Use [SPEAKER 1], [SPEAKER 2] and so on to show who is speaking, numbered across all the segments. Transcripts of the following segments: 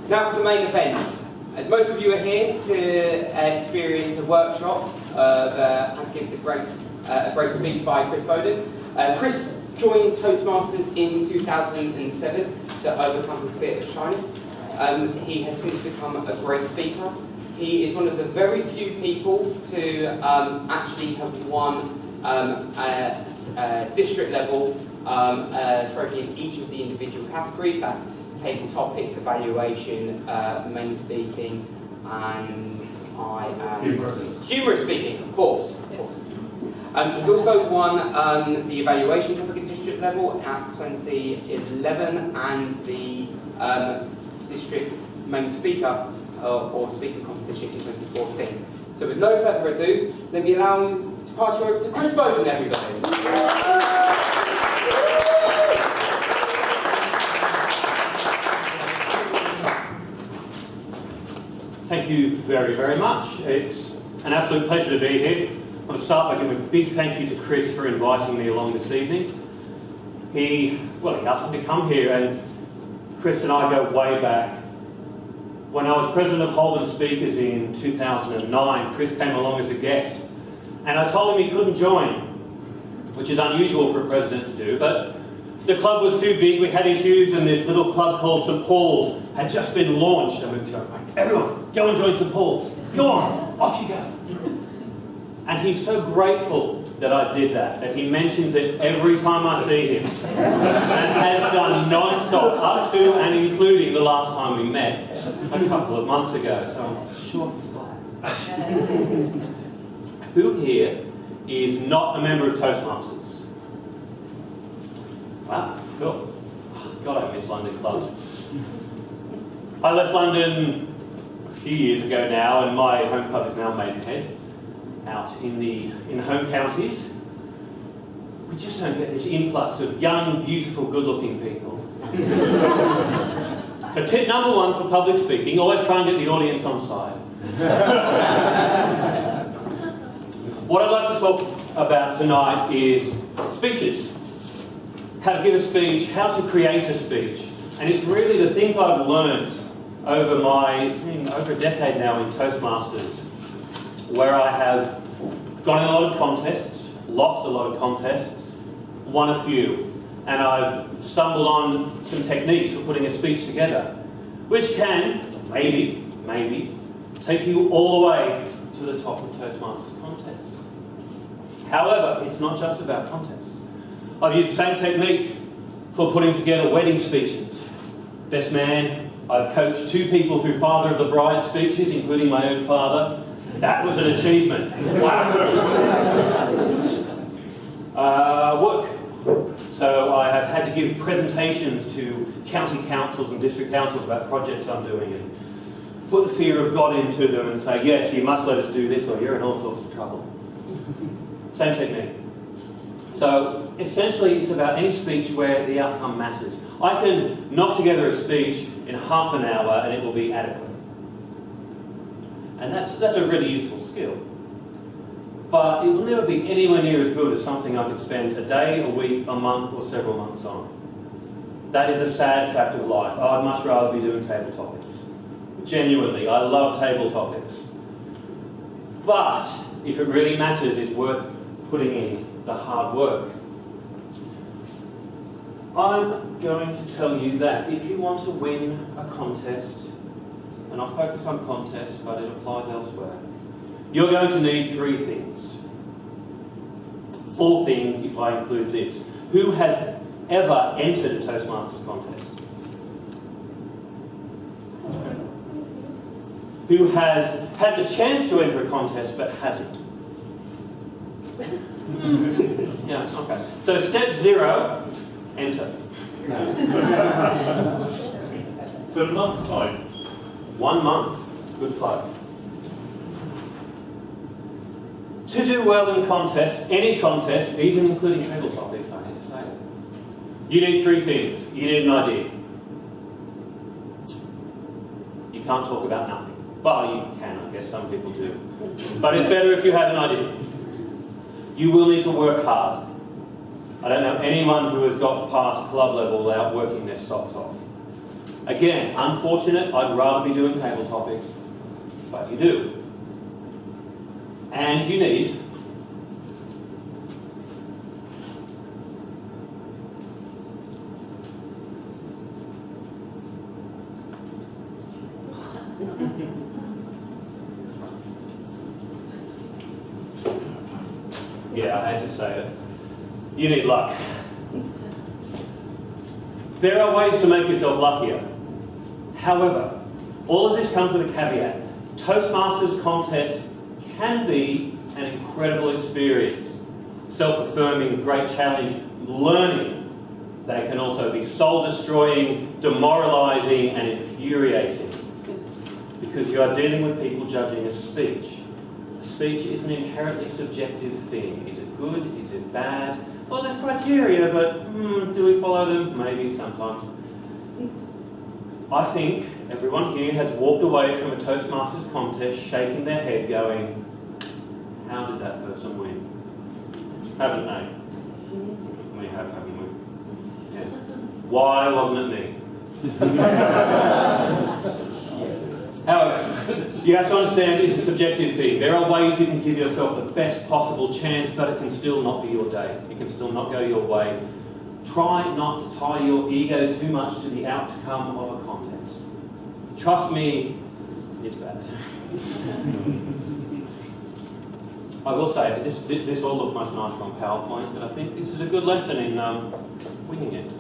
[SPEAKER 1] Now for the main event. As most of you are here to experience a workshop of how to give a great speech by Chris Bowden. Chris joined Toastmasters in 2007 to overcome his fear of shyness. He has since become a great speaker. He is one of the very few people to actually have won at district level trophy in each of the individual categories. That's table topics, evaluation, main speaking, and humorous speaking, of course. He's also won the evaluation topic at district level at 2011 and the district main speaker or speaking competition in 2014. So with no further ado, let me allow you to pass you over to Chris Bowden, everybody.
[SPEAKER 2] Thank you very, very much. It's an absolute pleasure to be here. I want to start by giving a big thank you to Chris for inviting me along this evening. He asked me to come here, and Chris and I go way back. When I was president of Holden Speakers in 2009, Chris came along as a guest, and I told him he couldn't join, which is unusual for a president to do, but the club was too big, we had issues, and this little club called St Paul's had just been launched, and we were like, everyone, go and join St Paul's. Go on, off you go. And he's so grateful that I did that he mentions it every time I see him, and has done non-stop up to and including the last time we met a couple of months ago, so I'm sure he's glad. Who here is not a member of Toastmasters? Wow, cool. God, I miss London clubs. I left London a few years ago now, and my home club is now Maidenhead, out in the home counties. We just don't get this influx of young, beautiful, good-looking people. So tip number one for public speaking, always try and get the audience on side. What I'd like to talk about tonight is speeches. How to give a speech, how to create a speech. And it's really the things I've learned it's been over a decade now in Toastmasters, where I have gone in a lot of contests, lost a lot of contests, won a few, and I've stumbled on some techniques for putting a speech together, which can, maybe, take you all the way to the top of Toastmasters contests. However, it's not just about contests. I've used the same technique for putting together wedding speeches. Best man, I've coached 2 people through Father of the Bride speeches, including my own father. That was an achievement. Wow. Work. So I have had to give presentations to county councils and district councils about projects I'm doing and put the fear of God into them and say, yes, you must let us do this or you're in all sorts of trouble. Same technique. So essentially it's about any speech where the outcome matters. I can knock together a speech in half an hour and it will be adequate. And that's a really useful skill. But it will never be anywhere near as good as something I could spend a day, a week, a month or several months on. That is a sad fact of life. I'd much rather be doing table topics. Genuinely, I love table topics. But if it really matters, it's worth putting in the hard work. I'm going to tell you that if you want to win a contest, and I'll focus on contests, but it applies elsewhere, you're going to need 3 things. 4 things if I include this. Who has ever entered a Toastmasters contest? Who has had the chance to enter a contest but hasn't? Yeah, okay. So step 0, enter.
[SPEAKER 3] So month size.
[SPEAKER 2] 1 month, good plug. To do well in contests, any contest, even including table topics, I hate to say it, you need 3 things. You need an idea. You can't talk about nothing. Well, you can, I guess, some people do. But it's better if you have an idea. You will need to work hard. I don't know anyone who has got past club level without working their socks off. Again, unfortunate, I'd rather be doing table topics, but you do. And you need yeah, I had to say it. You need luck. There are ways to make yourself luckier. However, all of this comes with a caveat. Toastmasters contests can be an incredible experience. Self-affirming, great challenge, learning. They can also be soul-destroying, demoralising and infuriating. Because you are dealing with people judging a speech. A speech is an inherently subjective thing. Is it good? Is it bad? Well, there's criteria, but do we follow them? Maybe, sometimes. I think everyone here has walked away from a Toastmasters contest shaking their head going, how did that person win? Haven't they? We have, haven't we? Yeah. Why wasn't it me? However, you have to understand it's a subjective thing. There are ways you can give yourself the best possible chance, but it can still not be your day. It can still not go your way. Try not to tie your ego too much to the outcome of a contest. Trust me, it's bad. I will say, this all looked much nicer on PowerPoint, but I think this is a good lesson in winging it.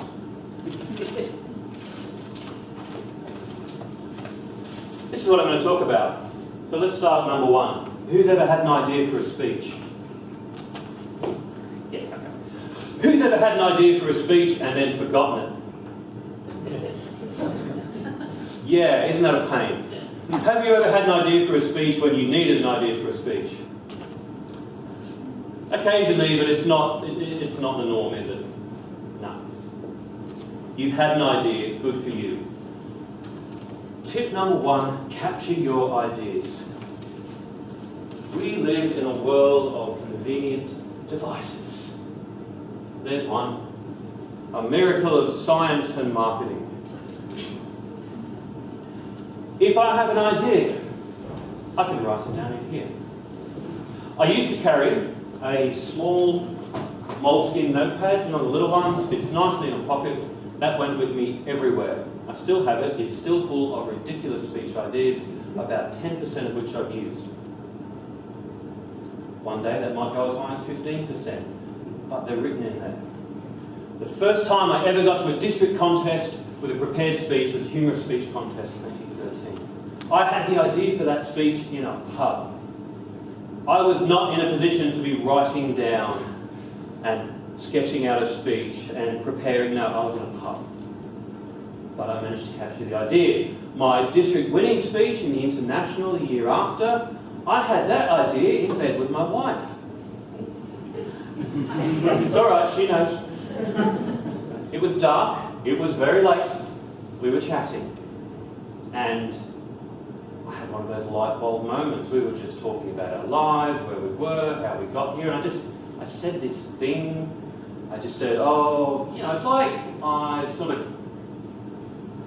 [SPEAKER 2] This is what I'm going to talk about. So let's start at number 1. Who's ever had an idea for a speech? Yeah, okay. Who's ever had an idea for a speech and then forgotten it? Yeah, isn't that a pain? Have you ever had an idea for a speech when you needed an idea for a speech? Occasionally, but it's not the norm, is it? No. You've had an idea, good for you. Tip number 1, capture your ideas. We live in a world of convenient devices. There's one. A miracle of science and marketing. If I have an idea, I can write it down in here. I used to carry a small moleskin notepad, you know, the little ones, fits nicely in a pocket. That went with me everywhere. I still have it. It's still full of ridiculous speech ideas, about 10% of which I've used. One day that might go as high as 15%, but they're written in there. The first time I ever got to a district contest with a prepared speech was Humorous Speech Contest 2013. I had the idea for that speech in a pub. I was not in a position to be writing down and sketching out a speech and preparing. No, I was in a pub. But I managed to capture the idea. My district winning speech in the International the year after, I had that idea in bed with my wife. It's all right, she knows. It was dark, it was very late, we were chatting, and I had one of those light bulb moments. We were just talking about our lives, where we were, how we got here, and I said this thing. I just said, oh, you know, it's like I've sort of,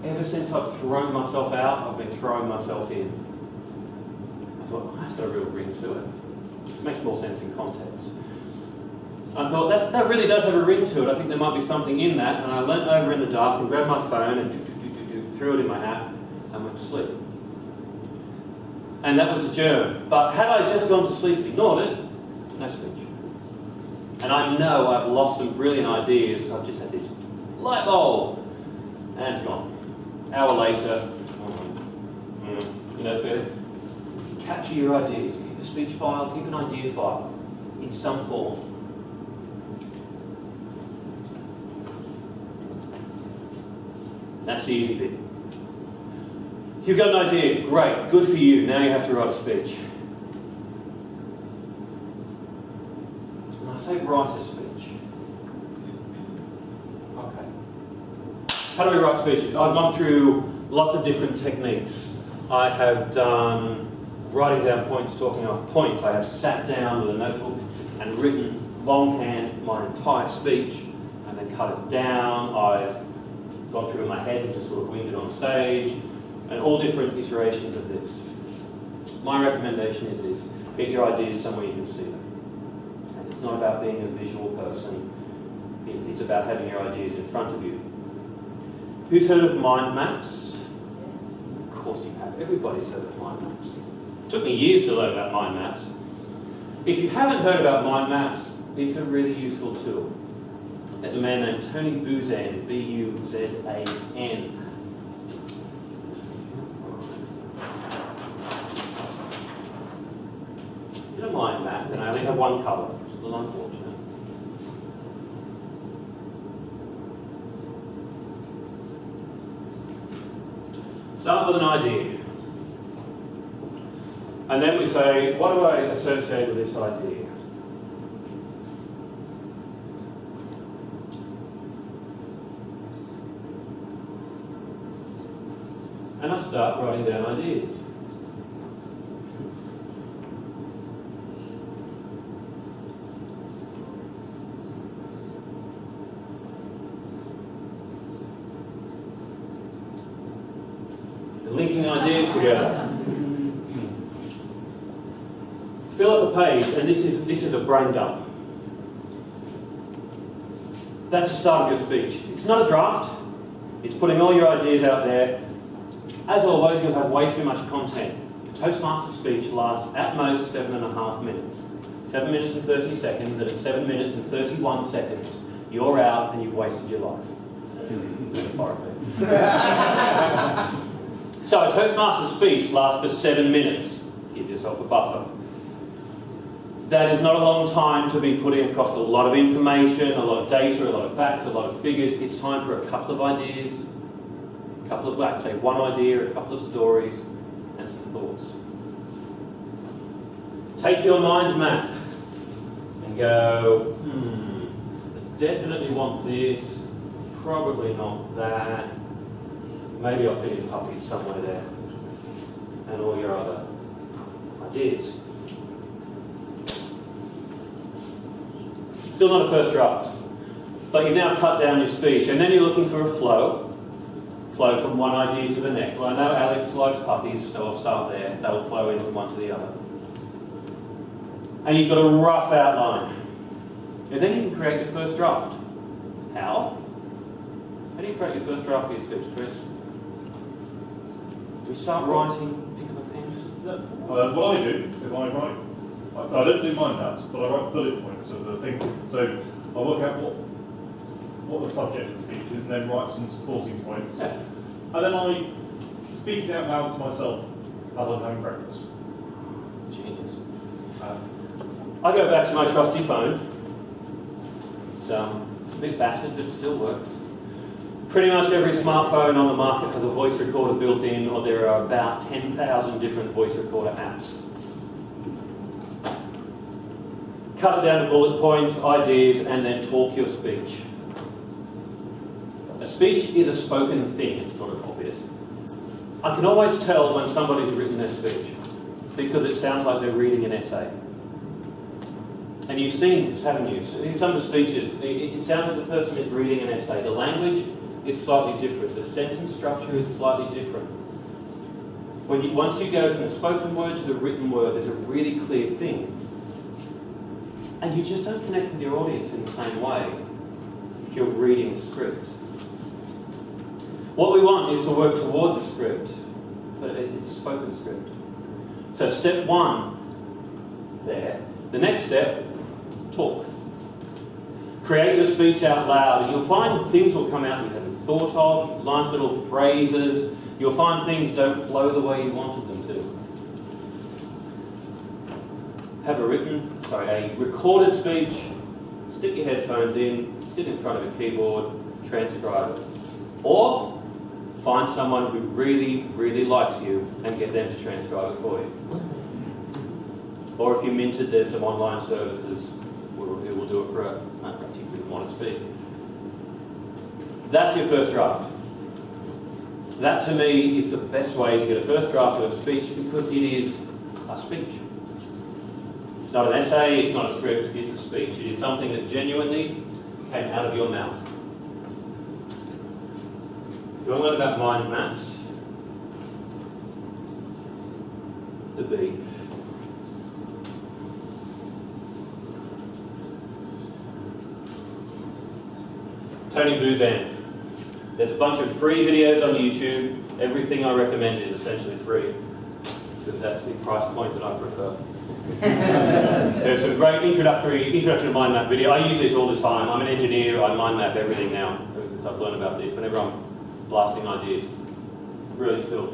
[SPEAKER 2] ever since I've thrown myself out, I've been throwing myself in. I thought, oh, that's got a real ring to it. It makes more sense in context. I thought, that really does have a ring to it. I think there might be something in that. And I leant over in the dark and grabbed my phone and threw it in my app and went to sleep. And that was a germ. But had I just gone to sleep and ignored it, no speech. And I know I've lost some brilliant ideas. I've just had this light bulb, and it's gone. Hour later, you know, capture your ideas. Keep a speech file, keep an idea file in some form. That's the easy bit. You've got an idea, great, good for you. Now you have to write a speech. When I say write a speech, okay. How do we write speeches? I've gone through lots of different techniques. I have done writing down points, talking off points. I have sat down with a notebook and written longhand my entire speech and then cut it down. I've gone through in my head and just sort of winged it on stage, and all different iterations of this. My recommendation is this: get your ideas somewhere you can see them. And it's not about being a visual person, it's about having your ideas in front of you. Who's heard of mind maps? Of course you have. Everybody's heard of mind maps. It took me years to learn about mind maps. If you haven't heard about mind maps, it's a really useful tool. There's a man named Tony Buzan, B-U-Z-A-N. In a mind map, and I only have one colour, which is a little unfortunate. Start with an idea. And then we say, what do I associate with this idea? And I start writing down ideas. Linking ideas together. Fill up a page, and this is a brain dump. That's the start of your speech. It's not a draft. It's putting all your ideas out there. As always, you'll have way too much content. A Toastmaster speech lasts at most 7.5 minutes. 7 minutes and 30 seconds, and at 7 minutes and 31 seconds, you're out and you've wasted your life. Metaphorically. So a Toastmaster speech lasts for 7 minutes. Give yourself a buffer. That is not a long time to be putting across a lot of information, a lot of data, a lot of facts, a lot of figures. It's time for a couple of ideas, I'd say one idea, a couple of stories, and some thoughts. Take your mind map and go, I definitely want this, probably not that. Maybe I'll fit in puppies somewhere there, and all your other ideas. Still not a first draft, but you've now cut down your speech, and then you're looking for a flow from one idea to the next. Well, I know Alex likes puppies, so I'll start there. They'll flow in from one to the other. And you've got a rough outline. And then you can create your first draft. How? How do you create your first draft for your speech, Chris? Do you start writing, pick up a pen?
[SPEAKER 3] What I do is I write. I don't do mind maps, but I write bullet points of the thing. So I work out what the subject of the speech is, and then write some supporting points.
[SPEAKER 2] Yeah.
[SPEAKER 3] And then I speak it out loud to myself as I'm having breakfast.
[SPEAKER 2] Genius. I go back to my trusty phone. It's a bit battered, but it still works. Pretty much every smartphone on the market has a voice recorder built in, or there are about 10,000 different voice recorder apps. Cut it down to bullet points, ideas, and then talk your speech. A speech is a spoken thing, it's sort of obvious. I can always tell when somebody's written their speech, because it sounds like they're reading an essay. And you've seen this, haven't you? In some of the speeches, it sounds like the person is reading an essay. The language is slightly different. The sentence structure is slightly different. Once you go from the spoken word to the written word, there's a really clear thing. And you just don't connect with your audience in the same way if you're reading a script. What we want is to work towards a script, but it's a spoken script. So step one there. The next step, talk. Create your speech out loud, and you'll find things will come out you haven't thought of, nice little phrases. You'll find things don't flow the way you wanted them to. Have a recorded speech, stick your headphones in, sit in front of a keyboard, transcribe it. Or find someone who really, really likes you and get them to transcribe it for you. Or if you're minted, there's some online services who will do it for a perhaps you didn't want to speak. That's your first draft. That to me is the best way to get a first draft of a speech, because it is a speech. It's not an essay, it's not a script, it's a speech. It is something that genuinely came out of your mouth. you want to learn about mind maps? The B. Tony Buzan. There's a bunch of free videos on YouTube. Everything I recommend is essentially free, because that's the price point that I prefer. There's some great introduction to mind map video. I use this all the time. I'm an engineer. I mind map everything now, ever since I've learned about this. Whenever I'm blasting ideas, brilliant tool.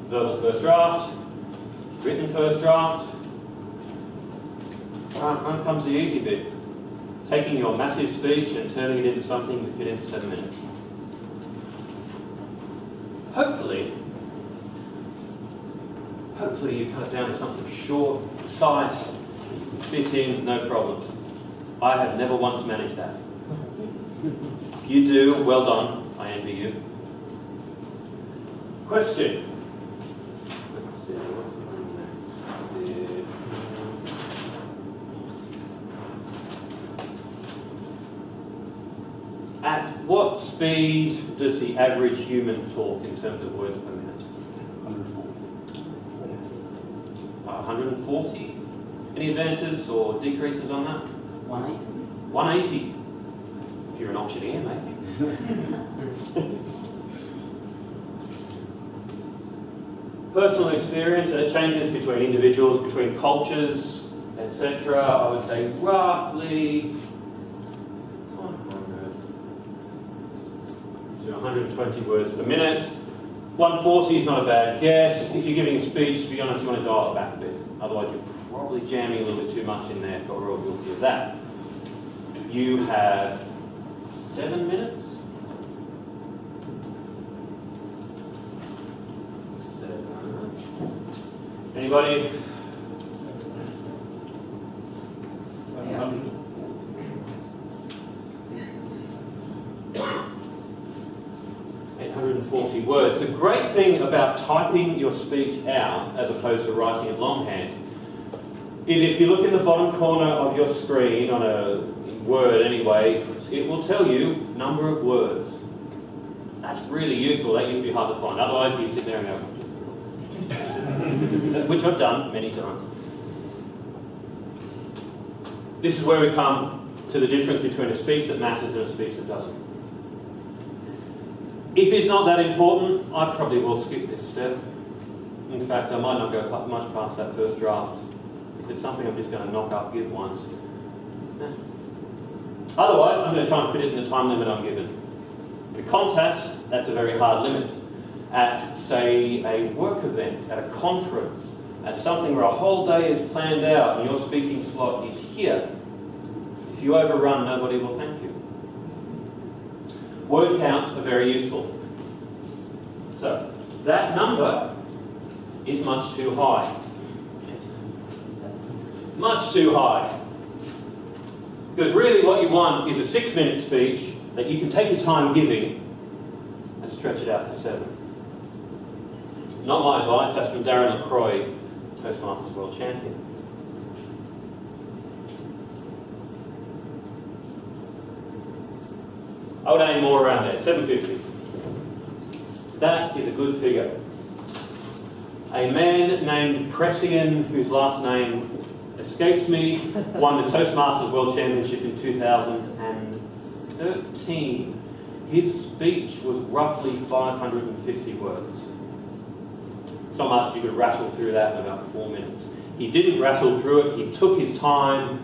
[SPEAKER 2] Verbal first draft, written first draft. Now comes the easy bit. Taking your massive speech and turning it into something to fit into 7 minutes. Hopefully you cut it down to something short, concise, fit in, no problem. I have never once managed that. If you do, well done. I envy you. Question. At what speed does the average human talk in terms of words per minute? 140. Any advances or decreases on that?
[SPEAKER 1] 180.
[SPEAKER 2] 180. If you're an auctioneer, maybe. Personal experience, it changes between individuals, between cultures, etc. I would say roughly 120 words per minute. 140 is not a bad guess. If you're giving a speech, to be honest, you want to dial it back a bit. Otherwise, you're probably jamming a little bit too much in there, but we're all guilty of that. You have 7 minutes. 7. Anybody?
[SPEAKER 3] 700.
[SPEAKER 2] 840 words. The great thing about typing your speech out as opposed to writing it longhand is if you look in the bottom corner of your screen on a Word anyway, it will tell you number of words. That's really useful. That used to be hard to find. Otherwise you sit there and go, which I've done many times. This is where we come to the difference between a speech that matters and a speech that doesn't. If it's not that important, I probably will skip this step. In fact, I might not go much past that first draft. If it's something I'm just going to knock up, give once. Otherwise, I'm going to try and fit it in the time limit I'm given. In a contest, that's a very hard limit. At, say, a work event, at a conference, at something where a whole day is planned out and your speaking slot is here, if you overrun, nobody will thank you. Word counts are very useful. So, that number is much too high. Much too high. Because really what you want is a 6-minute speech that you can take your time giving and stretch it out to 7. Not my advice, that's from Darren LaCroix, Toastmasters World Champion. I would aim more around there, 750. That is a good figure. A man named Pressian, whose last name escapes me, won the Toastmasters World Championship in 2013. His speech was roughly 550 words. So much you could rattle through that in about 4 minutes. He didn't rattle through it, he took his time.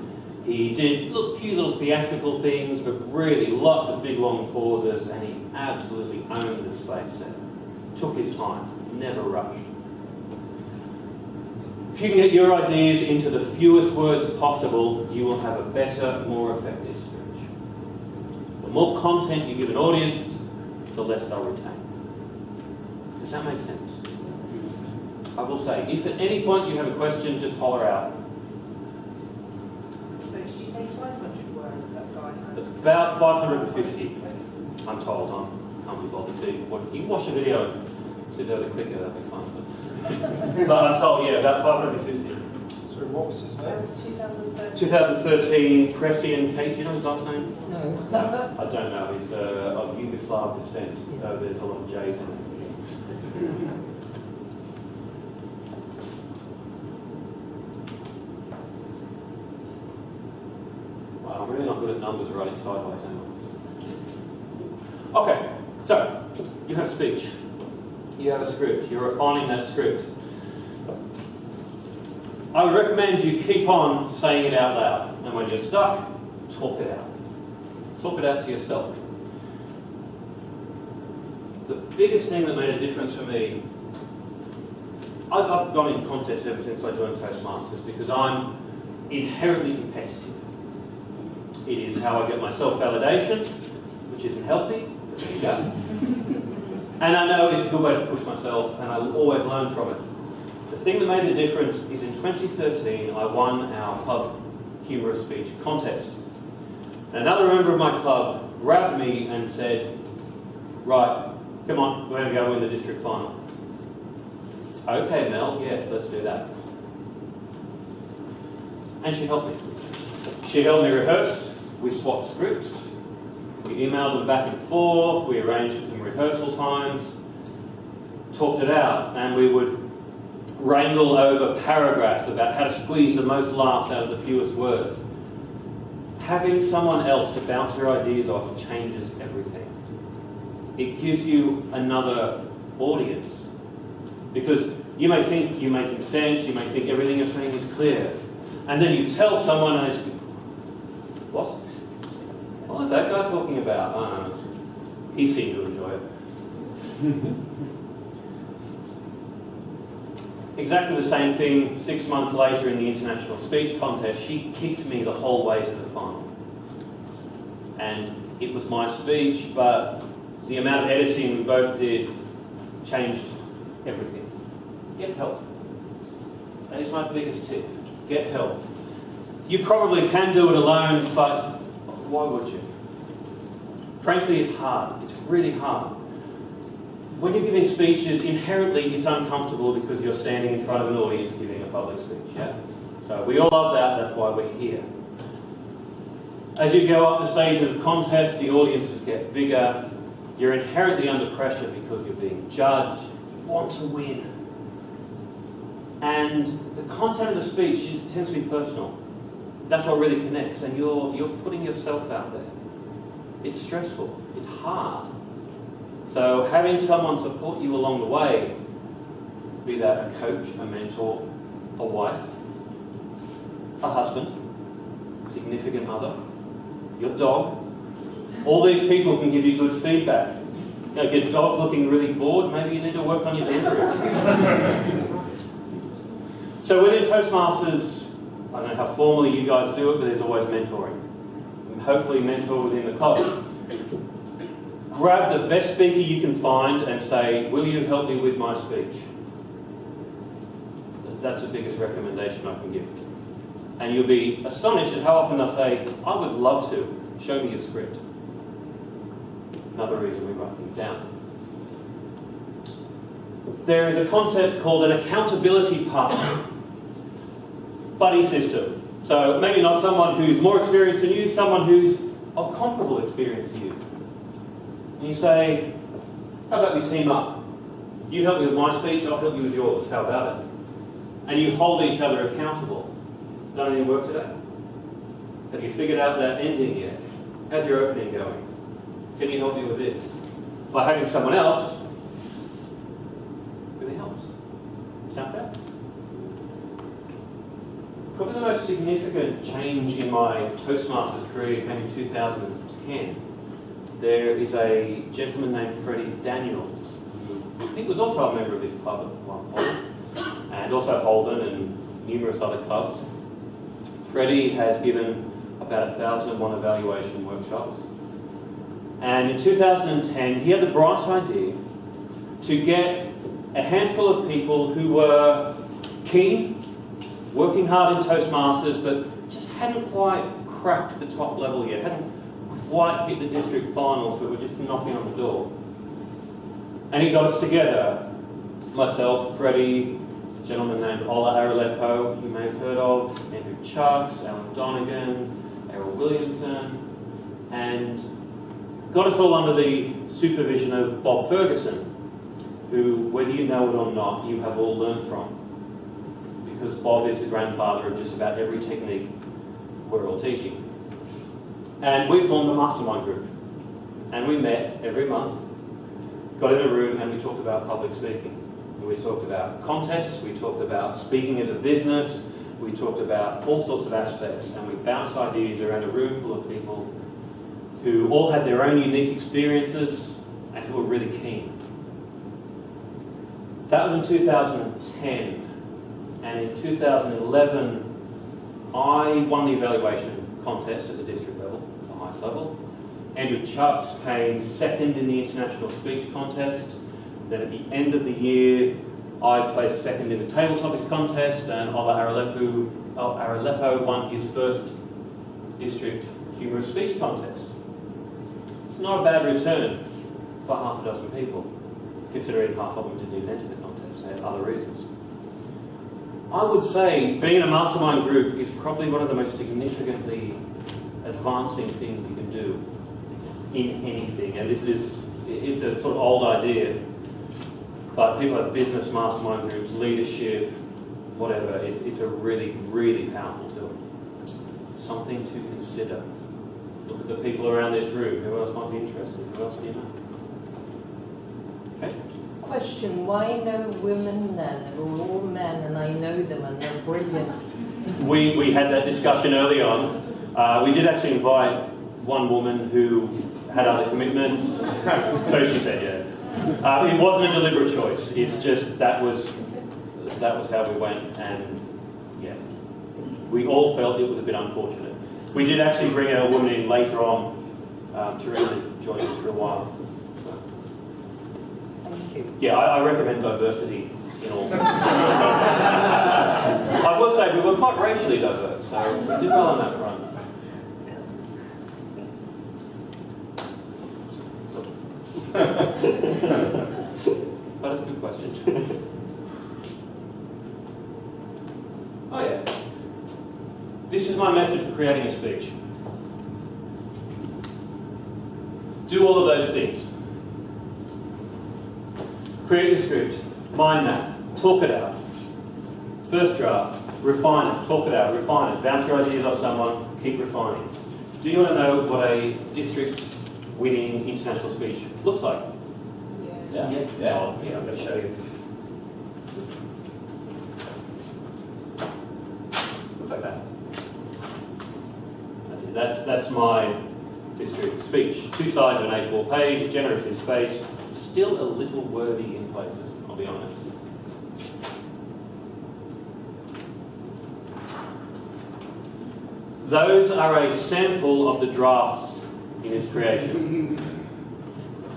[SPEAKER 2] He did a few little theatrical things, but really lots of big long pauses, and he absolutely owned the space there. Took his time, never rushed. If you can get your ideas into the fewest words possible, you will have a better, more effective speech. The more content you give an audience, the less they'll retain. Does that make sense? I will say, if at any point you have a question, just holler out.
[SPEAKER 4] So did you say 500 words that guy had?
[SPEAKER 2] About 550, I'm told. I can't be bothered to. You can watch the video and sit there with a clicker, that'd be fun. But I'm told, yeah, about 550.
[SPEAKER 3] So
[SPEAKER 5] So what was his
[SPEAKER 4] That
[SPEAKER 5] name?
[SPEAKER 4] was 2013.
[SPEAKER 2] 2013, Cressy and Kate, do you know his last name?
[SPEAKER 1] No.
[SPEAKER 2] No, I don't know. He's of Yugoslav descent, so there's a lot of J's in it. Wow, I'm really not good at numbers writing sideways, am I? Okay, so you have speech. You have a script. You're refining that script. I would recommend you keep on saying it out loud. And when you're stuck, talk it out. Talk it out to yourself. The biggest thing that made a difference for me, I've gone in contests ever since I joined Toastmasters because I'm inherently competitive. It is how I get my self-validation, which isn't healthy. There you go. And I know it's a good way to push myself, and I always learn from it. The thing that made the difference is in 2013, I won our club humorous speech contest. And another member of my club grabbed me and said, right, come on, we're going to go win the district final. Okay, Mel, yes, let's do that. And she helped me. She helped me rehearse. We swapped scripts. We emailed them back and forth. We arranged some rehearsal times. Talked it out. And we would wrangle over paragraphs about how to squeeze the most laughs out of the fewest words. Having someone else to bounce your ideas off changes everything. It gives you another audience. Because you may think you're making sense, you may think everything you're saying is clear. And then you tell someone, and it's, what? What is that guy talking about? I don't know. He seemed to enjoy it. Exactly the same thing 6 months later in the international speech contest. She kicked me the whole way to the final. And it was my speech, but the amount of editing we both did changed everything. Get help. That is my biggest tip. Get help. You probably can do it alone, but why would you? Frankly, it's hard. It's really hard. When you're giving speeches, inherently it's uncomfortable because you're standing in front of an audience giving a public speech. Yeah? So we all love that, that's why we're here. As you go up the stage of the contest, the audiences get bigger. You're inherently under pressure because you're being judged. You want to win. And the content of the speech tends to be personal. That's what really connects, and you're putting yourself out there. It's stressful. It's hard. So having someone support you along the way, be that a coach, a mentor, a wife, a husband, significant other, your dog, all these people can give you good feedback. You know, if your dog's looking really bored, maybe you need to work on your delivery. So within Toastmasters, I don't know how formally you guys do it, but there's always mentoring. And hopefully mentor within the club. Grab the best speaker you can find and say, will you help me with my speech? That's the biggest recommendation I can give. And you'll be astonished at how often they'll say, I would love to. Show me your script. Another reason we write things down. There is a concept called an accountability partner. Buddy system. So maybe not someone who's more experienced than you, someone who's of comparable experience to you. And you say, how about we team up? You help me with my speech, I'll help you with yours. How about it? And you hold each other accountable. Done any work today? Have you figured out that ending yet? How's your opening going? Can you help me with this? By having someone else, really helps. Sound fair? Probably the most significant change in my Toastmasters career came in 2010. There is a gentleman named Freddie Daniels, who I think was also a member of this club at one point, and also Holden and numerous other clubs. Freddie has given about 1,001 evaluation workshops. And in 2010, he had the bright idea to get a handful of people who were keen, working hard in Toastmasters, but just hadn't quite cracked the top level yet, hadn't quite hit the district finals, but were just knocking on the door. And he got us together, myself, Freddie, a gentleman named Ola Aralepo, you may have heard of, Andrew Chucks, Alan Donegan, Errol Williamson, and got us all under the supervision of Bob Ferguson, who, whether you know it or not, you have all learned from. Because Bob is the grandfather of just about every technique we're all teaching. And we formed a mastermind group. And we met every month, got in a room, and we talked about public speaking. We talked about contests, we talked about speaking as a business, we talked about all sorts of aspects, and we bounced ideas around a room full of people who all had their own unique experiences and who were really keen. That was in 2010, and in 2011 I won the evaluation contest at the district level, the highest level. Andrew Chucks came second in the international speech contest. Then at the end of the year I placed second in the table topics contest, and Ola Aralepo won his first district humorous speech contest. It's not a bad return for half a dozen people, considering half of them didn't even enter the contest, they had other reasons. I would say being in a mastermind group is probably one of the most significantly advancing things you can do in anything. And it's a sort of old idea, but people have business mastermind groups, leadership, whatever. It's a really, really powerful tool. Something to consider. Look at the people around this room. Who else might be interested? Who else do you know? Okay.
[SPEAKER 5] Question, why no women then? We're all men and I know them and they're brilliant.
[SPEAKER 2] We had that discussion early on. We did actually invite one woman who had other commitments, so she said yeah. It wasn't a deliberate choice, it's just that was how we went, and yeah. We all felt it was a bit unfortunate. We did actually bring a woman in later on, Teresa joined us for a while.
[SPEAKER 5] Thank you.
[SPEAKER 2] Yeah, I recommend diversity in all. I will say we were quite racially diverse, so we did well on that front. That is a good question. Oh yeah. This is my method for creating a speech. Do all of those things. Create your script, mind map, talk it out. First draft, refine it, talk it out, refine it, bounce your ideas off someone, keep refining. Do you want to know what a district winning international speech looks like?
[SPEAKER 4] Yeah.
[SPEAKER 2] Yeah, I'm going to show you. Looks like that. That's it. That's my district speech. 2 sides of an A4 page, generous in space, still a little wordy in places, I'll be honest. Those are a sample of the drafts in its creation.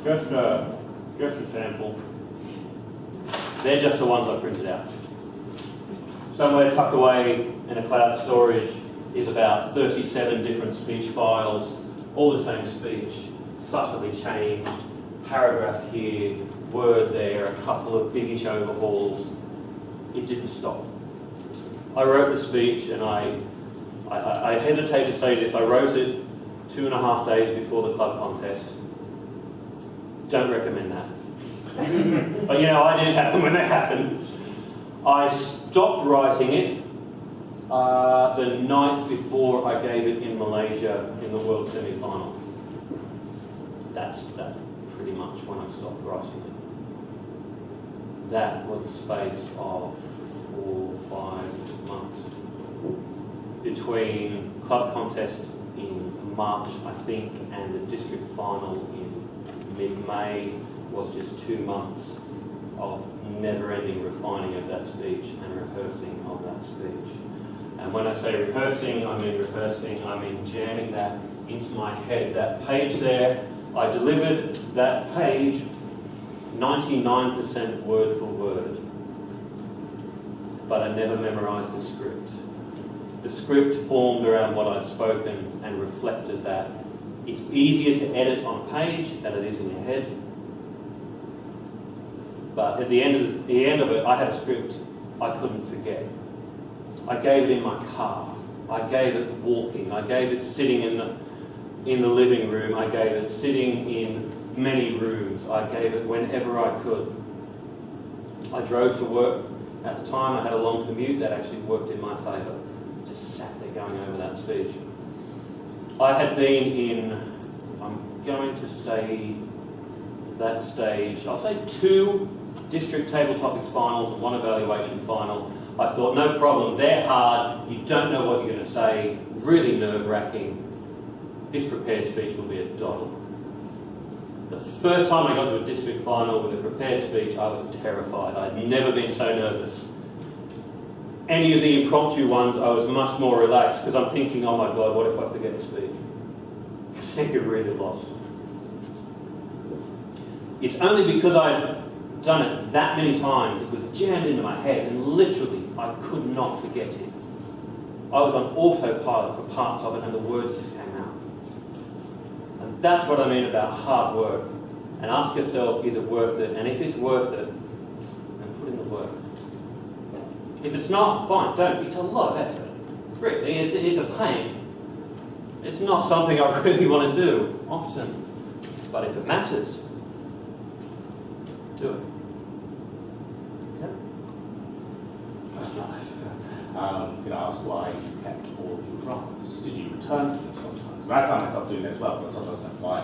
[SPEAKER 2] Just a sample. They're just the ones I printed out. Somewhere tucked away in a cloud storage is about 37 different speech files, all the same speech, subtly changed, paragraph here, word there, a couple of biggish overhauls. It didn't stop. I wrote the speech, and I hesitate to say this, I wrote it 2.5 days before the club contest. Don't recommend that. But you know, ideas happen when they happen. I stopped writing it the night before I gave it in Malaysia in the World Semi-Final. That's pretty much when I stopped writing it. That was a space of 4 or 5 months. Between club contest in March, I think, and the district final in mid-May was just 2 months of never-ending refining of that speech and rehearsing of that speech. And when I say rehearsing, I mean jamming that into my head. That page there, I delivered that page 99% word for word, but I never memorised the script. The script formed around what I'd spoken and reflected that. It's easier to edit on a page than it is in your head. But at the end of it, I had a script I couldn't forget. I gave it in my car. I gave it walking. I gave it sitting in the living room. I gave it sitting in many rooms. I gave it whenever I could. I drove to work. At the time I had a long commute that actually worked in my favour. Just sat there going over that speech. I had been in, I'm going to say that stage, I'll say 2 district table topics finals and 1 evaluation final. I thought, no problem, they're hard, you don't know what you're going to say, really nerve-wracking. This prepared speech will be a doddle. The first time I got to a district final with a prepared speech, I was terrified. I'd never been so nervous. Any of the impromptu ones, I was much more relaxed because I'm thinking, oh my God, what if I forget the speech? Because then you're really lost. It's only because I'd done it that many times, it was jammed into my head, and literally, I could not forget it. I was on autopilot for parts of it, and the words just came out. And that's what I mean about hard work. And ask yourself, is it worth it? And if it's worth it, then put in the work. If it's not, fine, don't. It's a lot of effort. Really, it's a pain. It's not something I really want to do often. But if it matters, do it.
[SPEAKER 6] Can I ask why you kept all of your drafts? Did you return to them sometimes? And I found myself doing that as well, but sometimes I'm like, why?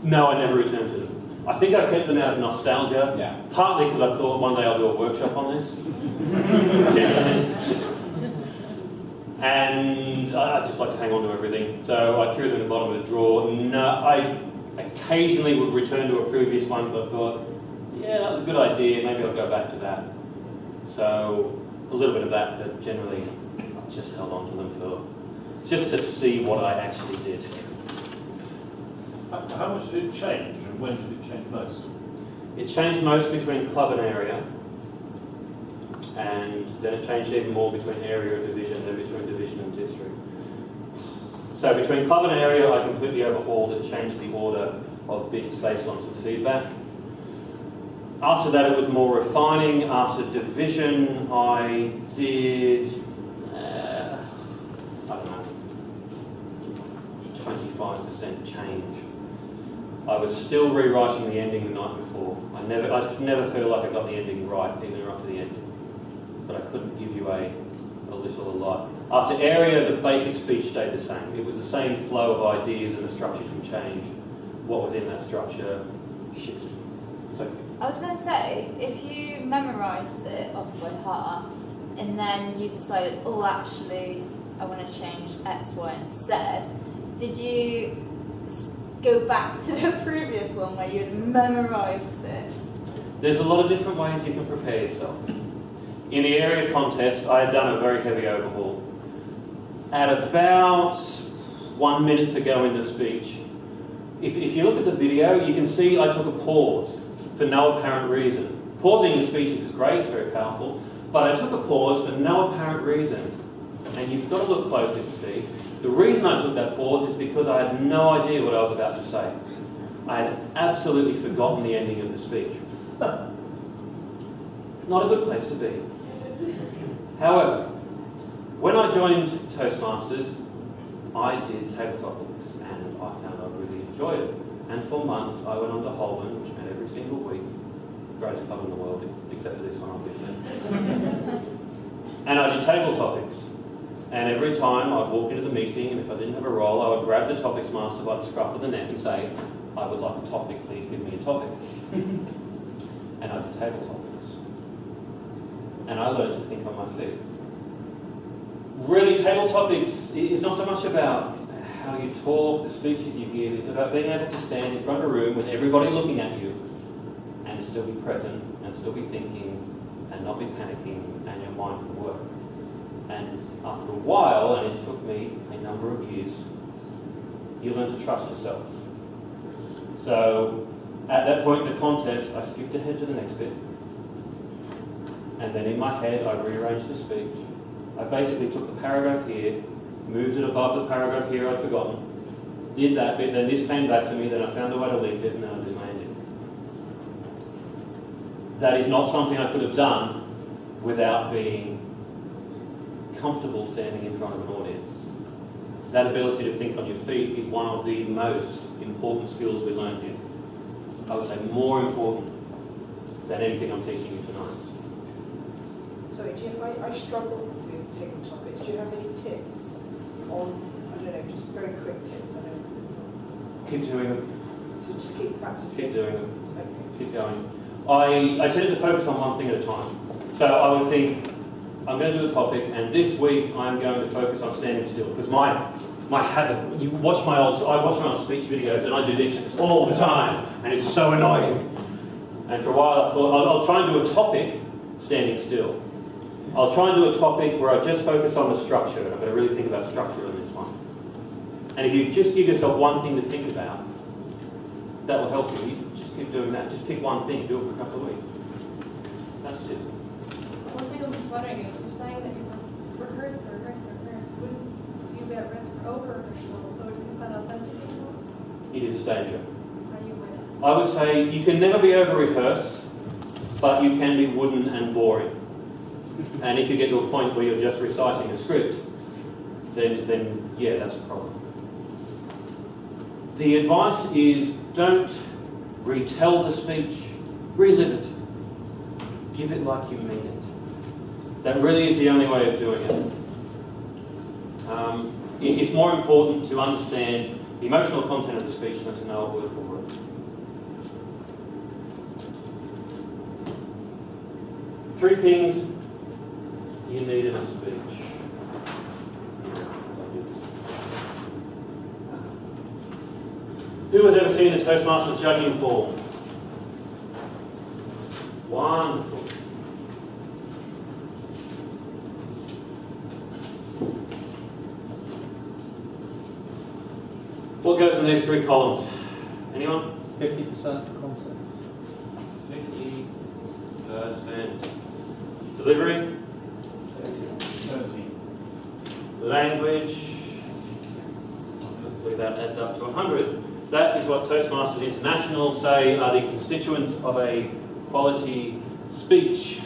[SPEAKER 2] No, I never returned to them. I think I kept them out of nostalgia,
[SPEAKER 6] Yeah.
[SPEAKER 2] partly because I thought one day I'll do a workshop on this. And I just like to hang on to everything. So I threw them in the bottom of the drawer. No, I occasionally would return to a previous one, but I thought, yeah, that was a good idea, maybe I'll go back to that. So a little bit of that, but generally I just held on to them for just to see what I actually did.
[SPEAKER 3] How much did it change, and when did it change most?
[SPEAKER 2] It changed most between club and area, and then it changed even more between area and division, then between division and district. So between club and area, I completely overhauled it, changed the order of bits based on some feedback. After that, it was more refining. After division, I did, I don't know, 25% change. I was still rewriting the ending the night before. I never feel like I got the ending right, even right to the end. But I couldn't give you a little, a lot. After area, the basic speech stayed the same. It was the same flow of ideas, and the structure can change. What was in that structure shifted. Sophie.
[SPEAKER 7] I was going to say, if you memorised it off by heart, and then you decided, oh, actually, I want to change X, Y, and Z, did you go back to the previous one where you'd memorised it?
[SPEAKER 2] There's a lot of different ways you can prepare yourself. In the area contest, I had done a very heavy overhaul. At about 1 minute to go in the speech, if you look at the video, you can see I took a pause for no apparent reason. Pausing in speeches is great, it's very powerful, but I took a pause for no apparent reason. And you've got to look closely to see. The reason I took that pause is because I had no idea what I was about to say. I had absolutely forgotten the ending of the speech. Not a good place to be. However, when I joined Toastmasters, I did table topics, and I found I really enjoyed it. And for months, I went on to Holborn, which met every single week. Greatest club in the world, except for this one, obviously. And I did table topics. And every time I'd walk into the meeting, and if I didn't have a role, I would grab the topics master by the scruff of the neck and say, I would like a topic, please give me a topic. And I did table topics. And I learned to think on my feet. Really, table topics is not so much about how you talk, the speeches you give, it's about being able to stand in front of a room with everybody looking at you and still be present and still be thinking and not be panicking, and your mind can work. And after a while, and it took me a number of years, you learn to trust yourself. So at that point in the contest, I skipped ahead to the next bit. And then in my head, I rearranged the speech. I basically took the paragraph here, moved it above the paragraph here I'd forgotten, did that bit, then this came back to me, then I found a way to link it, and then I did my ending. that is not something I could have done without being comfortable standing in front of an audience. That ability to think on your feet is one of the most important skills we learn here. I would say more important than anything I'm teaching you tonight.
[SPEAKER 4] Sorry, I struggle with taking topics. Do you have any tips on, I don't know, just very quick tips? I know there's not.
[SPEAKER 2] Keep doing them.
[SPEAKER 4] So just keep practicing.
[SPEAKER 2] Keep doing them.
[SPEAKER 4] Okay.
[SPEAKER 2] Keep going. I tended to focus on one thing at a time. So I would think, I'm going to do a topic, and this week I'm going to focus on standing still, because my habit, I watch my old speech videos, and I do this all the time, and it's so annoying. And for a while I thought, I'll try and do a topic standing still. I'll try and do a topic where I just focus on the structure, and I've got to really think about structure in this one. And if you just give yourself one thing to think about, that will help you. You just keep doing that. Just pick one thing, do it for a couple of weeks. That's it.
[SPEAKER 8] One thing I'm just wondering, if you're saying that you rehearse, wouldn't you be at risk for over-rehearsal, so it doesn't sound authentic anymore?
[SPEAKER 2] It is a danger.
[SPEAKER 8] How do you weigh that?
[SPEAKER 2] I would say you can never be over-rehearsed, but you can be wooden and boring. And if you get to a point where you're just reciting a script, then yeah, that's a problem. The advice is don't retell the speech, relive it. Give it like you mean it. That really is the only way of doing it. It's more important to understand the emotional content of the speech than to know it word for word. Three things you need in a speech. Who has ever seen the Toastmasters judging form? Wonderful. What goes in these three columns? Anyone?
[SPEAKER 9] 50% for content.
[SPEAKER 2] 50%. Delivery.
[SPEAKER 3] 30.
[SPEAKER 2] Language. Hopefully that adds up to 100. That is what Toastmasters International say are the constituents of a quality speech.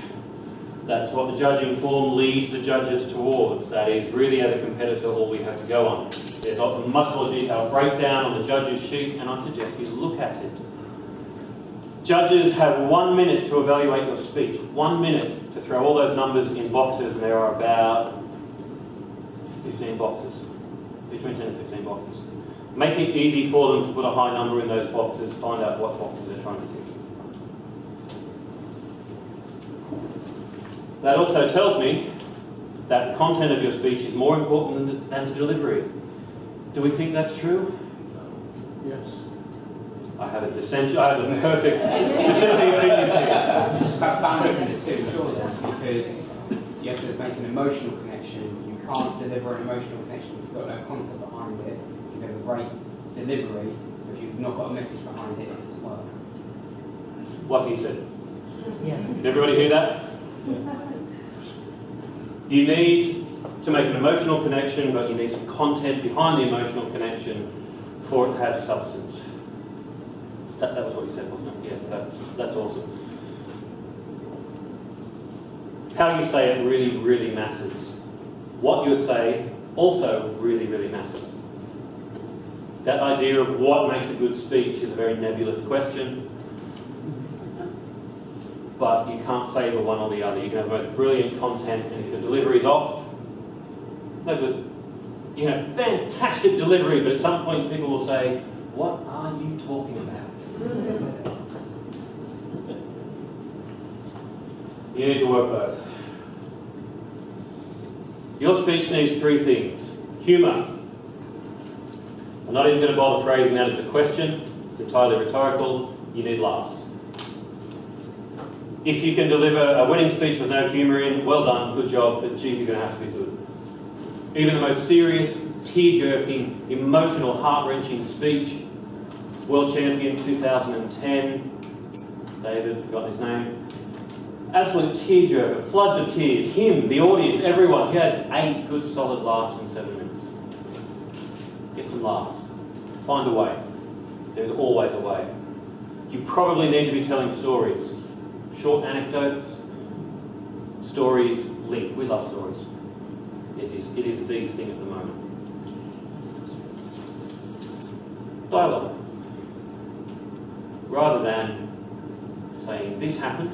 [SPEAKER 2] That's what the judging form leads the judges towards. That is really, as a competitor, all we have to go on. There's often much more detailed breakdown on the judges' sheet, and I suggest you look at it. Judges have 1 minute to evaluate your speech. 1 minute to throw all those numbers in boxes, and there are about 15 boxes. Between 10 and 15 boxes. Make it easy for them to put a high number in those boxes, find out what boxes they're trying to tick. That also tells me that the content of your speech is more important than the delivery. Do we think that's true?
[SPEAKER 9] Yes.
[SPEAKER 2] I have a perfect dissenting opinion here.
[SPEAKER 1] It's about balancing the two, surely, because you have to make an emotional connection. You can't deliver an emotional connection if you've got no concept behind it. You have a great delivery, but if you've not got a message behind it, it doesn't work.
[SPEAKER 2] What he said.
[SPEAKER 5] Yeah.
[SPEAKER 2] Did everybody hear that? You need to make an emotional connection, but you need some content behind the emotional connection for it to have substance. That was what you said, wasn't it? Yeah, that's awesome. How you say it really, really matters. What you say also really, really matters. That idea of what makes a good speech is a very nebulous question, but you can't favour one or the other. You can have both brilliant content, and if your delivery is off, no good. You can have fantastic delivery, but at some point people will say, "What are you talking about?" You need to work both. Your speech needs three things. Humour. I'm not even going to bother phrasing that as a question. It's entirely rhetorical. You need laughs. If you can deliver a winning speech with no humour in, well done, good job, but geez, you're going to have to be good. Even the most serious, tear-jerking, emotional, heart-wrenching speech, world champion 2010, David, forgotten his name, absolute tearjerker, floods of tears, him, the audience, everyone, he had 8 good solid laughs in 7 minutes. Get some laughs. Find a way. There's always a way. You probably need to be telling stories. Short anecdotes, stories link. We love stories. It is the thing at the moment. Dialogue. Rather than saying, this happened,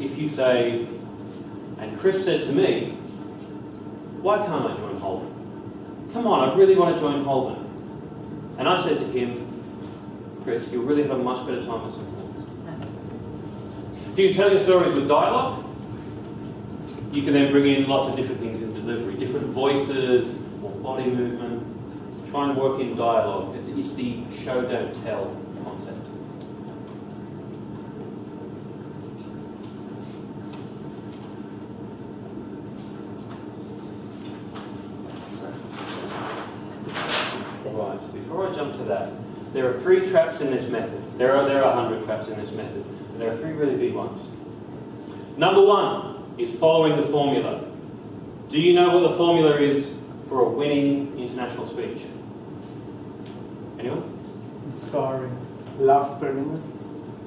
[SPEAKER 2] if you say, and Chris said to me, why can't I join Holden? Come on, I really want to join Holden. And I said to him, Chris, you'll really have a much better time with some horns. If you tell your stories with dialogue, you can then bring in lots of different things in delivery, different voices, more body movement. Try and work in dialogue. It's the show, don't tell concept. Right, before I jump to that, there are 3 traps in this method. There are 100 traps in this method, and there are 3 really big ones. Number 1 is following the formula. Do you know what the formula is for a winning international speech? Anyone?
[SPEAKER 9] Inspiring.
[SPEAKER 10] Last per minute.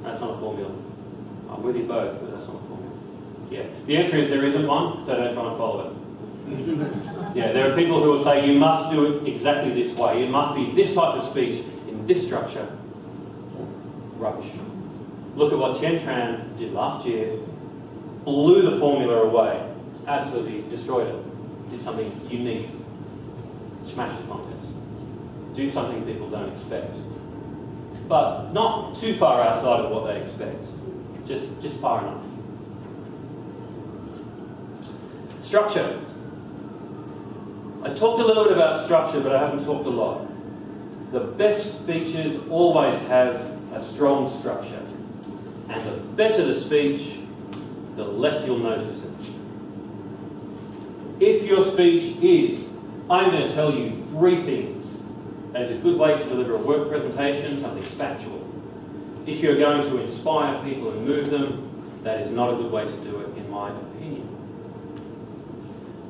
[SPEAKER 2] That's not a formula. I'm with you both, but that's not a formula. Yeah. The answer is there isn't one, so don't try and follow it. Yeah, there are people who will say you must do it exactly this way. It must be this type of speech in this structure. Rubbish. Look at what Chen Tran did last year. Blew the formula away. Absolutely destroyed it. Did something unique. Smashed the contest. Do something people don't expect. But not too far outside of what they expect. Just far enough. Structure. I talked a little bit about structure, but I haven't talked a lot. The best speeches always have a strong structure. And the better the speech, the less you'll notice it. If your speech is, I'm going to tell you 3 things, that is a good way to deliver a work presentation, something factual. If you're going to inspire people and move them, that is not a good way to do it, in my opinion.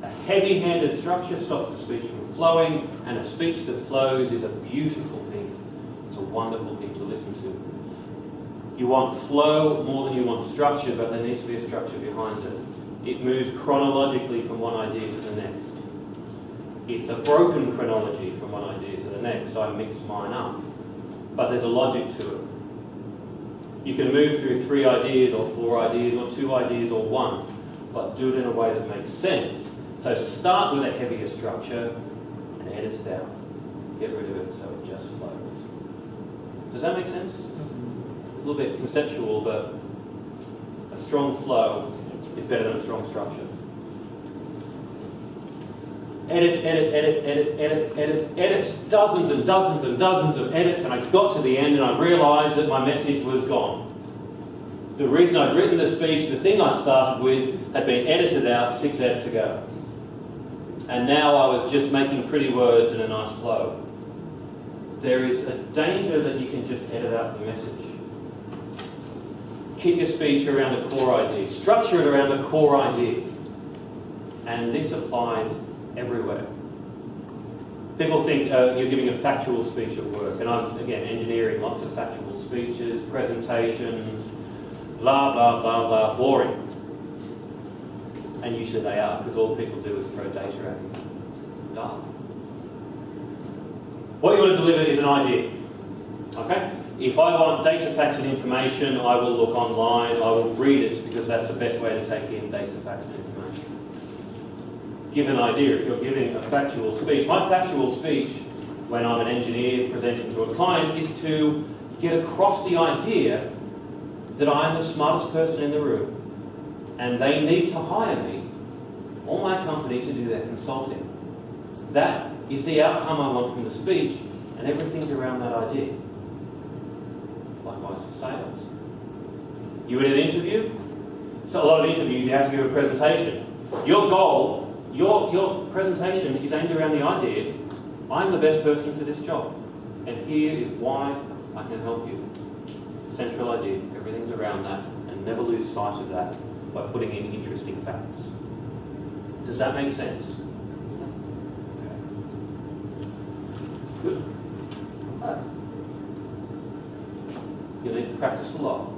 [SPEAKER 2] A heavy-handed structure stops the speech from flowing, and a speech that flows is a beautiful thing. It's a wonderful thing to listen to. You want flow more than you want structure, but there needs to be a structure behind it. It moves chronologically from one idea to the next. It's a broken chronology from one idea to the next. I mix mine up. But there's a logic to it. You can move through 3 ideas or 4 ideas or 2 ideas or 1, but do it in a way that makes sense. So start with a heavier structure and edit it out. Get rid of it so it just flows. Does that make sense? A little bit conceptual, but a strong flow is better than a strong structure. Edit, edit, edit, edit, edit, edit, edit. Dozens and dozens and dozens of edits, and I got to the end and I realised that my message was gone. The reason I'd written the speech, the thing I started with, had been edited out 6 edits ago. And now I was just making pretty words and a nice flow. There is a danger that you can just edit out the message. Keep your speech around a core idea. Structure it around a core idea. And this applies everywhere. People think you're giving a factual speech at work, and I'm, again, engineering lots of factual speeches, presentations, blah, blah, blah, blah, boring. And usually they are, because all people do is throw data at you. Done. What you want to deliver is an idea. Okay? If I want data, facts and information, I will look online, I will read it, because that's the best way to take in data, facts and information. Give an idea. If you're giving a factual speech, my factual speech, when I'm an engineer presenting to a client, is to get across the idea that I'm the smartest person in the room, and they need to hire me or my company to do their consulting. That is the outcome I want from the speech, and everything's around that idea. Likewise for sales. You in an interview? So a lot of interviews, you have to give a presentation. Your goal, your presentation is aimed around the idea, I'm the best person for this job, and here is why I can help you. Central idea, everything's around that, and never lose sight of that by putting in interesting facts. Does that make sense? Okay. Good. You'll need to practice a lot.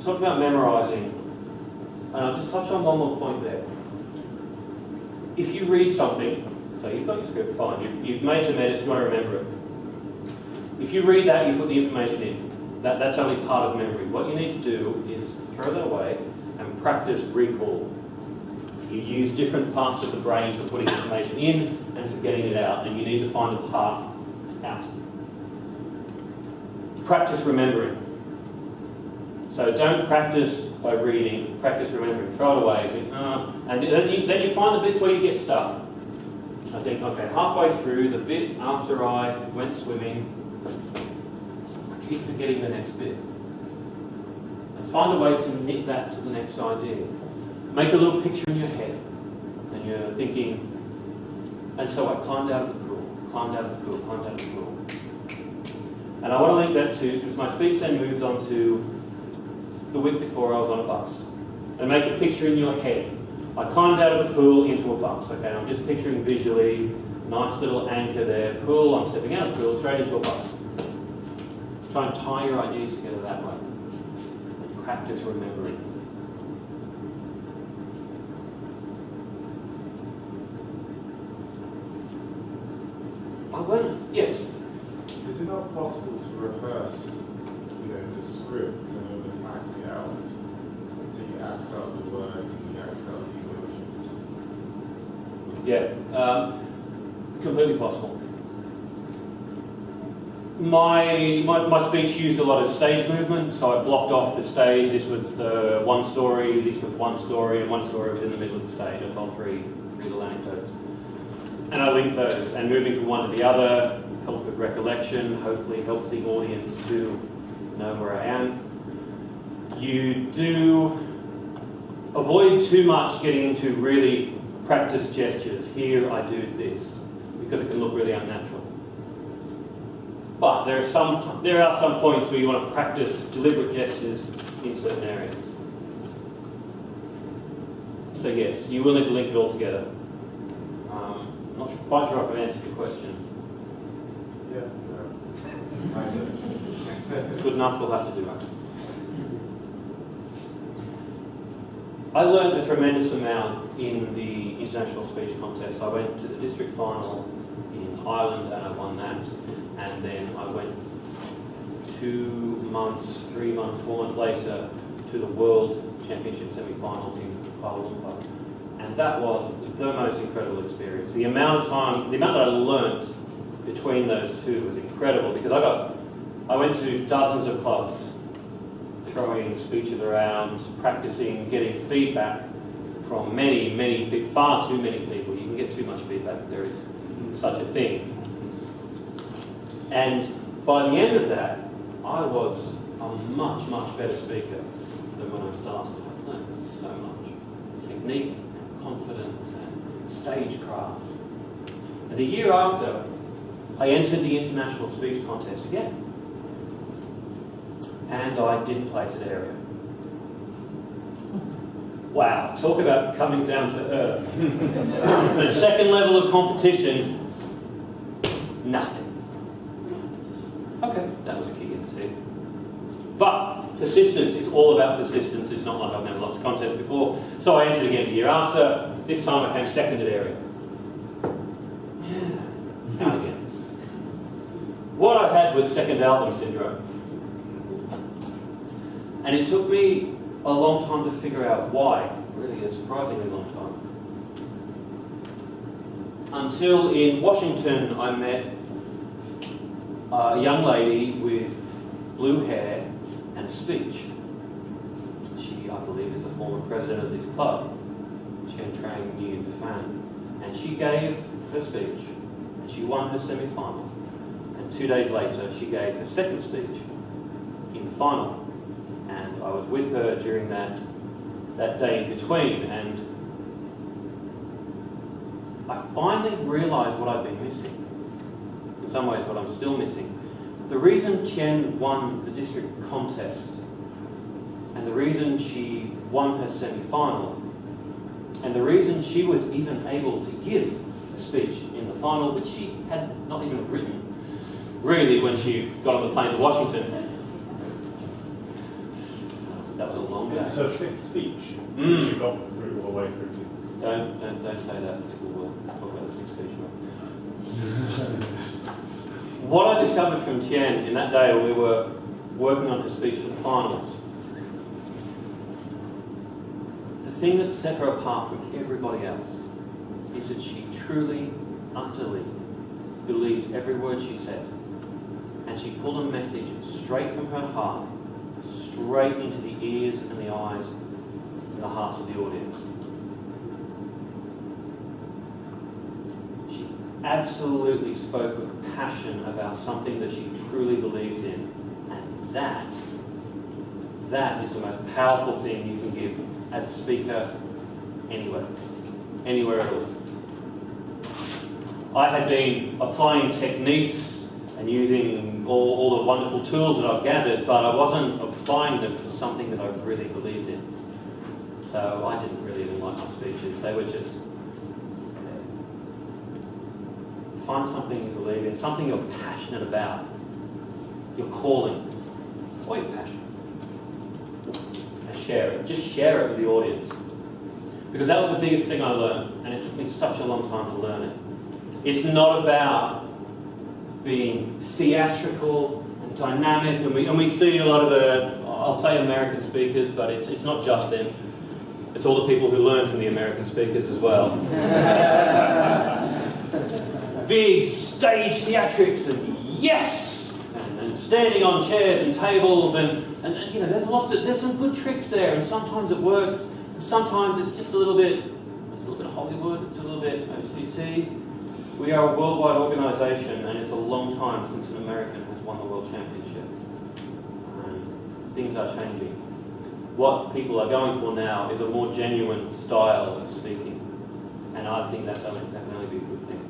[SPEAKER 2] talk about memorising, and I'll just touch on one more point there. If you read something, so you've got your script, fine, you've made some edits, you want to remember it. If you read that, you put the information in. That's only part of memory. What you need to do is throw that away and practice recall. You use different parts of the brain for putting information in and for getting it out, and you need to find the path out. Practice remembering. So don't practice by reading, practice remembering. Throw it away, think, and then you find the bits where you get stuck. I think, okay, halfway through, the bit after I went swimming, I keep forgetting the next bit. And find a way to knit that to the next idea. Make a little picture in your head, and you're thinking, and so I climbed out of the pool, climbed out of the pool, climbed out of the pool. And I want to link that to, because my speech then moves on to the week before I was on a bus. And make a picture in your head. I climbed out of the pool into a bus, okay? I'm just picturing visually, nice little anchor there, pool, I'm stepping out of the pool, straight into a bus. Try and tie your ideas together that way. And practice remembering. Yes?
[SPEAKER 10] Is it not possible to rehearse, the script and almost act it out? So you act out the words and you act out the emotions?
[SPEAKER 2] Yeah, completely possible. My speech used a lot of stage movement, so I blocked off the stage. This was one story, this was one story, and one story was in the middle of the stage. I told three little anecdotes. And I linked those, and moving from one to the other helps with recollection, hopefully helps the audience to know where I am. You do avoid too much getting into really practice gestures. Here I do this, because it can look really unnatural. But there are some points where you want to practice deliberate gestures in certain areas. So yes, you will need to link it all together. Not quite sure if I've answered your question.
[SPEAKER 10] Yeah,
[SPEAKER 2] Good enough, we'll have to do that. I learned a tremendous amount in the international speech contest. I went to the district final in Ireland and I won that. And then I went 2 months, 3 months, 4 months later to the World Championship semi-finals in Kuala Lumpur. And that was the most incredible experience. The amount that I learnt between those two was incredible, because I went to dozens of clubs, throwing speeches around, practicing, getting feedback from far too many people. You can get too much feedback, there is such a thing. And by the end of that, I was a much, much better speaker than when I started. I learned so much. Technique, confidence, and stagecraft. And the year after, I entered the international speech contest again. And I didn't place an area. Wow, talk about coming down to earth. The second level of competition, nothing. Okay, that was a kick in the teeth. But persistence, it's all about persistence. It's not like I've never lost a contest before. So I entered again the year after. This time I came second at area. Yeah, out again. What I had was second album syndrome. And it took me a long time to figure out why. Really a surprisingly long time. Until in Washington I met a young lady with blue hair and a speech. She, I believe, is a former president of this club, Chen Trang Nguyen Phan. And she gave her speech, and she won her semi-final. And 2 days later, she gave her second speech in the final. And I was with her during that day in between, and I finally realised what I've been missing. In some ways, what I'm still missing. The reason Tien won the district contest, and the reason she won her semi-final, and the reason she was even able to give a speech in the final, which she had not even written, really, when she got on the plane to Washington. That That was a long day.
[SPEAKER 3] It was her fifth speech.
[SPEAKER 2] Mm.
[SPEAKER 3] She got through all the way through to.
[SPEAKER 2] Don't say that. People will talk about the sixth speech. What I discovered from Tian in that day when we were working on her speech for the finals, the thing that set her apart from everybody else is that she truly, utterly believed every word she said. And she pulled a message straight from her heart, straight into the ears and the eyes and the hearts of the audience. She absolutely spoke with passion about something that she truly believed in. And that is the most powerful thing you can give as a speaker anywhere at all. I had been applying techniques and using all the wonderful tools that I've gathered, but I wasn't applying them for something that I really believed in. So I didn't really even like my speeches. They were just, find something you believe in, something you're passionate about, your calling, or your passion, and share it. Just share it with the audience. Because that was the biggest thing I learned, and it took me such a long time to learn it. It's not about being theatrical and dynamic, and we see a lot of the, I'll say American speakers, but it's not just them. It's all the people who learn from the American speakers as well. Big stage theatrics and yes, and standing on chairs and tables, and you know, there's some good tricks there, and sometimes it works, and sometimes it's just a little bit Hollywood, it's a little bit OTT. We are a worldwide organisation, and it's a long time since an American has won the World Championship. Things are changing. What people are going for now is a more genuine style of speaking, and I think that can only be a good thing.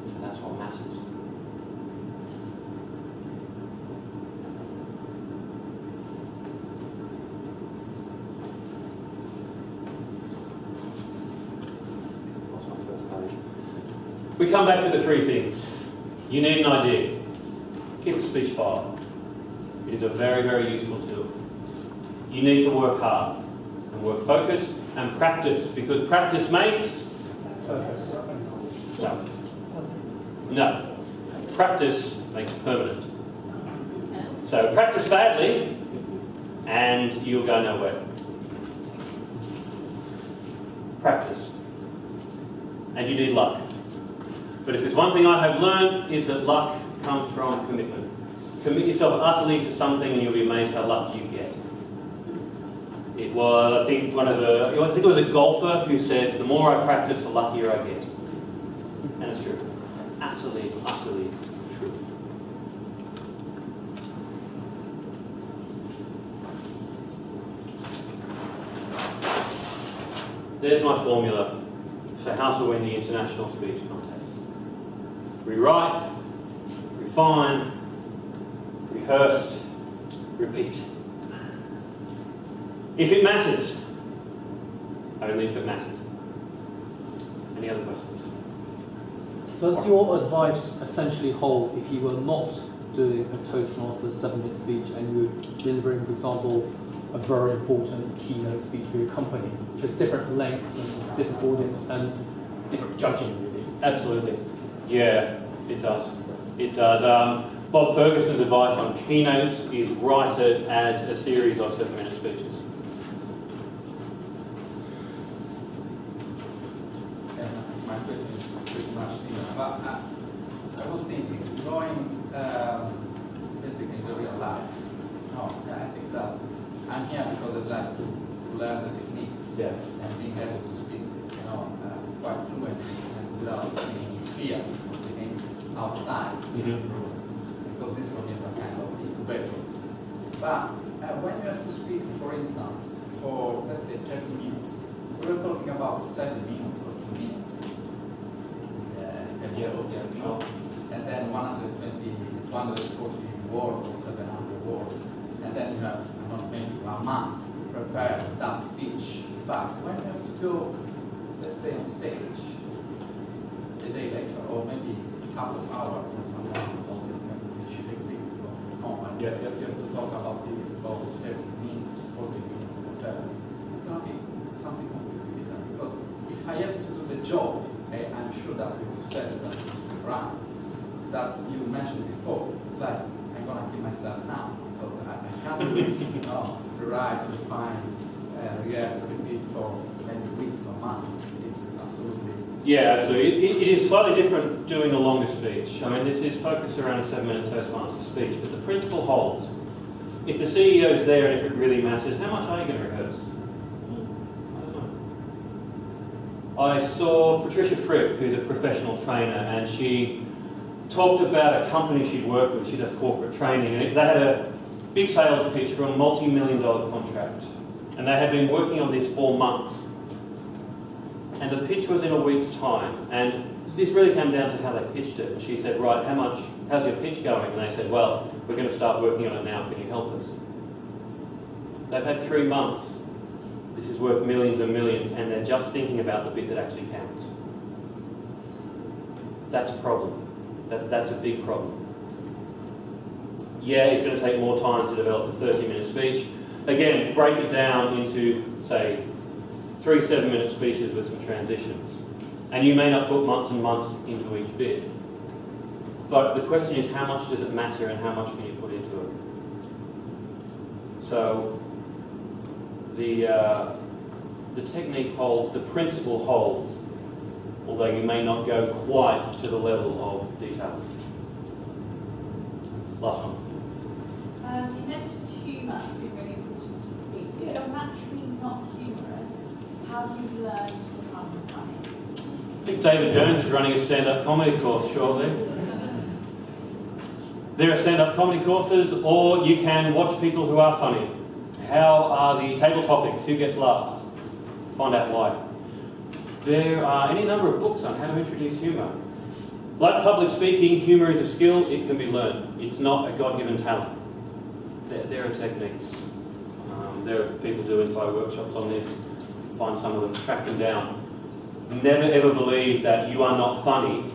[SPEAKER 2] So that's what matters. We come back to the three things. You need an idea. Keep a speech file. It is a very, very useful tool. You need to work hard and work focused and practice, because practice makes... No. Practice makes permanent. So practice badly and you'll go nowhere. Practice. And you need luck. But if there's one thing I have learned, is that luck comes from commitment. Commit yourself utterly to something and you'll be amazed how lucky you get. It was, I think it was a golfer who said, the more I practice, the luckier I get. And it's true. Absolutely, utterly true. There's my formula for how to win the International Speech Contest. Rewrite, refine, rehearse, repeat. If it matters, only if it matters. Any other questions?
[SPEAKER 9] Does your advice essentially hold if you were not doing a Toastmasters 7-minute speech and you were delivering, for example, a very important keynote speech for your company? There's different lengths and different audience and different judging, really.
[SPEAKER 2] Absolutely. Yeah, it does. It does. Bob Ferguson's advice on keynotes is write it as a series of 7-minute speeches.
[SPEAKER 11] My question is pretty much similar, but I was thinking, going basically the real life. No, I think that I'm here because I'd like to learn the techniques and being able to speak, quite fluently and without any fear of being outside this room, because this room is a kind of incubator. But when you have to speak, for instance, for let's say 30 minutes, we're talking about 7 minutes or 2 minutes. And then 140 words or 700 words, and then you have maybe a month to prepare that speech. But when you have to go, let's say on stage, a day later, or maybe a couple of hours with someone, or maybe the chief executive of the
[SPEAKER 2] Yeah.
[SPEAKER 11] you have to talk about this for 30 minutes, 40 minutes or whatever. It's going to be something completely different because if I have to do the job, I'm sure that what you said is absolutely right, that you mentioned before, it's like I'm going to kill myself now because I can't do it, rewrite, refine, yes, repeat for many weeks or months. It's absolutely...
[SPEAKER 2] Yeah, absolutely. It is slightly different doing a longer speech. I mean, this is focused around a 7-minute Toastmaster speech, but the principle holds. If the CEO's there and if it really matters, how much are you going to rehearse? I don't know. I saw Patricia Fripp, who's a professional trainer, and she talked about a company she'd worked with. She does corporate training, and they had a big sales pitch for a multi-million-dollar contract, and they had been working on this for months. And the pitch was in a week's time, and this really came down to how they pitched it. And she said, right, how's your pitch going? And they said, well, we're going to start working on it now, can you help us? They've had 3 months. This is worth millions and millions, and they're just thinking about the bit that actually counts. That's a problem. That's a big problem. Yeah, it's going to take more time to develop a 30-minute speech. Again, break it down into, say, 3 7-minute speeches with some transitions. And you may not put months and months into each bit. But the question is, how much does it matter and how much can you put into it? So, the technique holds, the principle holds, although you may not go quite to the level of detail. Last one.
[SPEAKER 12] You mentioned humour as being really important for speech. If you're naturally not humorous, how do you learn to become funny?
[SPEAKER 2] I think David Jones is running a stand-up comedy course shortly. There are stand-up comedy courses, or you can watch people who are funny. How are the table topics? Who gets laughs? Find out why. There are any number of books on how to introduce humour. Like public speaking, humour is a skill, it can be learned. It's not a God-given talent. There are techniques. There are people do entire workshops on this. Find some of them, track them down. Never ever believe that you are not funny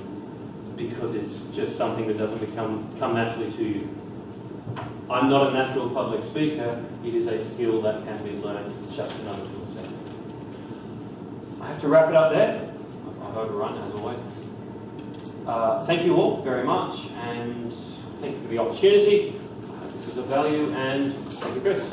[SPEAKER 2] because it's just something that doesn't come naturally to you. I'm not a natural public speaker. It is a skill that can be learned. It's just another tool set. I have to wrap it up there. I've overrun as always. Thank you all very much, and thank you for the opportunity. This was of value, and thank you, Chris.